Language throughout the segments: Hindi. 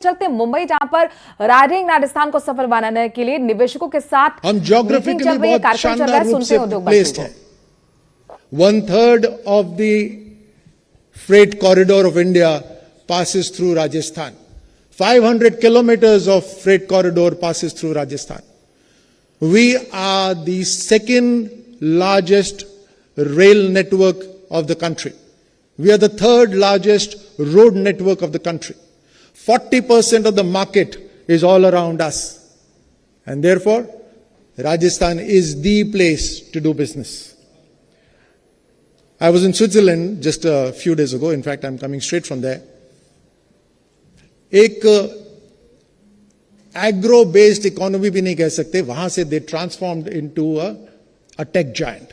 चलते मुंबई, जहां पर रायरिंग राजस्थान को सफल बनाने के लिए निवेशकों के साथ हम ज्योग्राफिकली बहुत शानदार रूप से प्लेस्ड है। 1/3 of the freight corridor of India passes through Rajasthan. 500 kilometers of freight corridor passes through Rajasthan. We are the second largest rail network of the country. We are the third largest road network of the country. 40% of the market is all around us. And therefore, Rajasthan is the place to do business. I was in Switzerland just a few days ago. In fact, I'm coming straight from there. एक एग्रो बेस्ड इकोनॉमी भी नहीं कह सकते, वहां से they transformed into a tech giant.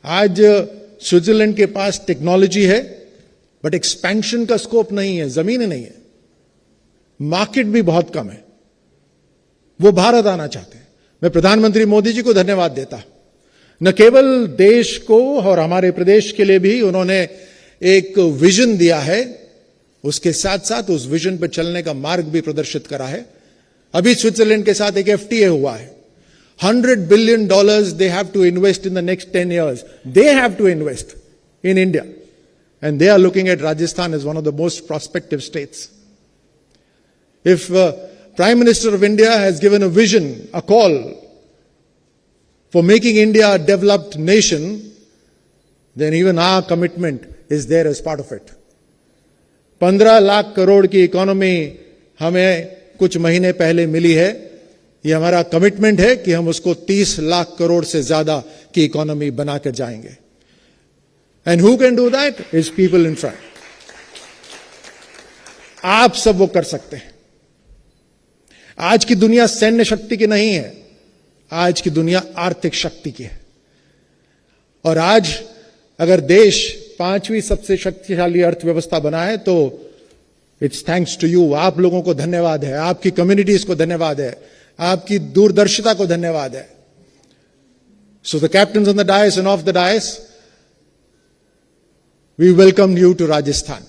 आज स्विट्जरलैंड के पास टेक्नोलॉजी है, बट एक्सपेंशन का स्कोप नहीं है, जमीन नहीं है, मार्केट भी बहुत कम है। वो भारत आना चाहते हैं। मैं प्रधानमंत्री मोदी जी को धन्यवाद देता, न केवल देश को और हमारे प्रदेश के लिए भी उन्होंने एक विजन दिया है, उसके साथ साथ उस विजन पर चलने का मार्ग भी प्रदर्शित करा है। अभी स्विट्जरलैंड के साथ एक एफटीए हुआ है। $100 billion they have to invest in the next 10 years. They have to invest in India. And they are looking at Rajasthan as one of the most prospective states. If Prime Minister of India has given a vision, a call for making India a developed nation, then even our commitment is there as part of it. 15 lakh crore की इकोनॉमी हमें कुछ महीने पहले मिली है। ये हमारा कमिटमेंट है कि हम उसको 30 लाख करोड़ से ज्यादा की इकोनॉमी बनाकर जाएंगे। And who can do that is people in front. आप सब वो कर सकते हैं। आज की दुनिया सैन्य शक्ति की नहीं है, आज की दुनिया आर्थिक शक्ति की है। और आज अगर देश 5वीं सबसे शक्तिशाली अर्थव्यवस्था बना है तो इट्स थैंक्स टू यू। आप लोगों को धन्यवाद है, आपकी कम्युनिटीज को धन्यवाद है, आपकी दूरदर्शिता को धन्यवाद है। So the captains on the dais and off the dais, we welcome you to Rajasthan.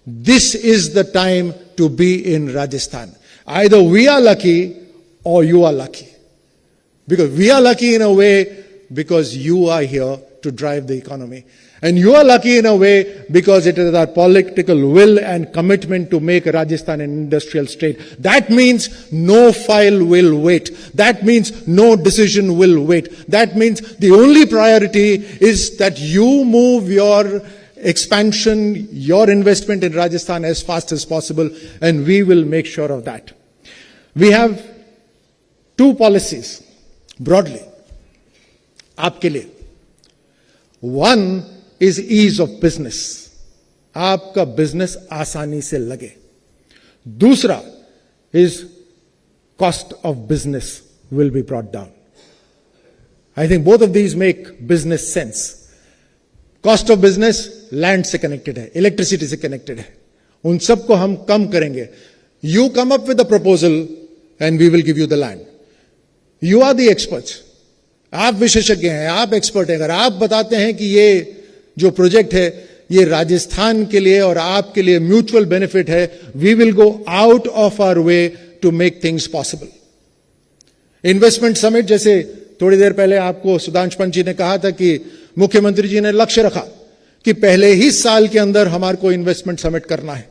This is the time to be in Rajasthan. Either we are lucky or you are lucky. Because we are lucky in a way because you are here to drive the economy. And you are lucky in a way because it is our political will and commitment to make Rajasthan an industrial state. That means no file will wait. That means no decision will wait. That means the only priority is that you move your expansion, your investment in Rajasthan as fast as possible, and we will make sure of that. We have 2 policies broadly आपके लिए। One is ease of business, आपका बिजनेस आसानी से लगे। दूसरा is cost of business will be brought down. I think both of these make business sense. Cost of business land से कनेक्टेड है, इलेक्ट्रिसिटी से कनेक्टेड है, उन सबको हम कम करेंगे। You come up with a proposal and we will give you the land. You are the experts. आप विशेषज्ञ हैं, आप एक्सपर्ट हैं। अगर आप बताते हैं कि ये जो प्रोजेक्ट है ये राजस्थान के लिए और आपके लिए म्यूचुअल बेनिफिट है, we will go out of our way to make things possible. Investment summit, जैसे थोड़ी देर पहले आपको सुधांशु पंत जी ने कहा था कि मुख्यमंत्री जी ने लक्ष्य रखा कि पहले ही साल के अंदर हमारे को इन्वेस्टमेंट समिट करना है।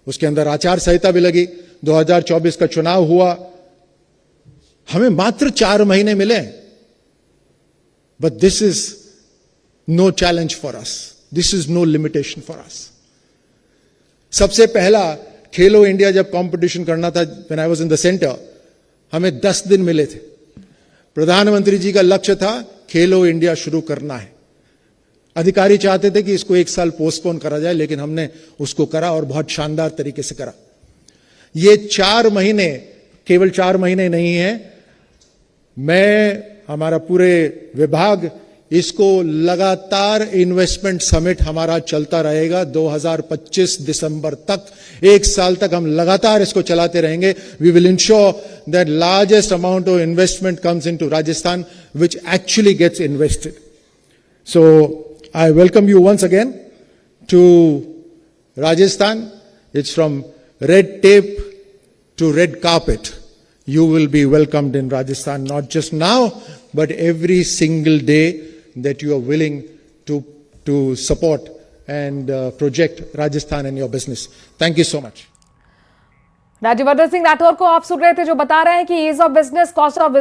उसके अंदर आचार संहिता भी लगी, 2024 का चुनाव हुआ, हमें मात्र 4 महीने मिले। But this is no challenge for us, this is no limitation for us. सबसे पहला खेलो इंडिया जब कंपटीशन करना था, when I was in the centre, हमें 10 दिन मिले थे। प्रधानमंत्री जी का लक्ष्य था खेलो इंडिया शुरू करना है। अधिकारी चाहते थे कि इसको 1 साल पोस्टपोन करा जाए, लेकिन हमने उसको करा और बहुत शानदार तरीके से करा। ये 4 महीने केवल 4 महीने नहीं है, मैं, हमारा पूरे विभाग, इसको लगातार इन्वेस्टमेंट समिट हमारा चलता रहेगा 2025 दिसंबर तक। 1 साल तक हम लगातार इसको चलाते रहेंगे। We will ensure that largest amount of investment comes into Rajasthan which actually gets invested. So I welcome you once again to Rajasthan. It's from red tape to red carpet, you will be welcomed in Rajasthan, not just now, but every single day that you are willing to support and project Rajasthan in your business. Thank you so much. Rajyavardhan Singh Rathore को आप सुन रहे थे, जो बता रहे हैं कि ease of business, cost of